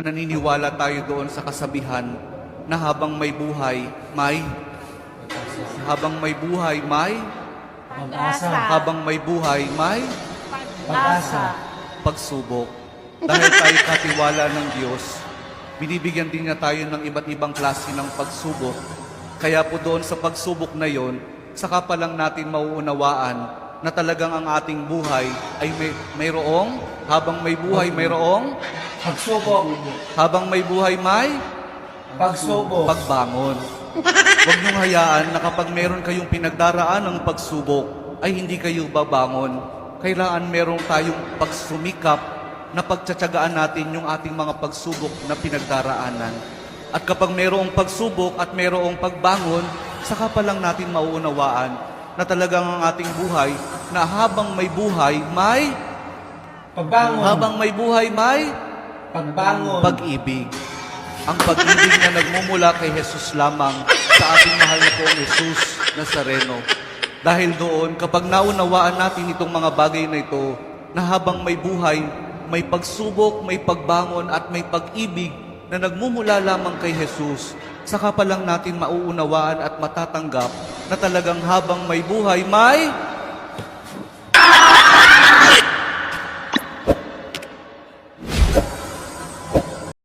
Naniniwala tayo doon sa kasabihan na habang may buhay, may Pag-asa. habang may buhay, may Pag-asa. pagsubok. Dahil tayo katiwala ng Diyos, binibigyan din niya tayo ng iba't ibang klase ng pagsubok. Kaya po doon sa pagsubok na yon, saka pa lang natin mauunawaan na talagang ang ating buhay ay mayroong, habang may buhay mayroong, Pagsubok. habang may buhay may Pagsubok. pagbangon. Huwag niyong hayaan na kapag meron kayong pinagdaraan ng pagsubok, ay hindi kayo babangon. Kailangan meron tayong pagsumikap na pagtsatsagaan natin yung ating mga pagsubok na pinagdaraanan. At kapag mayroong pagsubok at mayroong pagbangon, saka pa lang natin mauunawaan na talagang ang ating buhay, na habang may buhay, may Pagbangon. habang may buhay, may Pagbangon. pag-ibig. Ang pag-ibig na nagmumula kay Jesus lamang sa ating mahal na poong Jesus Nazareno. Dahil doon, kapag naunawaan natin itong mga bagay na ito, na habang may buhay, may pagsubok, may pagbangon at may pag-ibig na nagmumula lamang kay Jesus, saka pa lang natin mauunawaan at matatanggap na talagang habang may buhay, may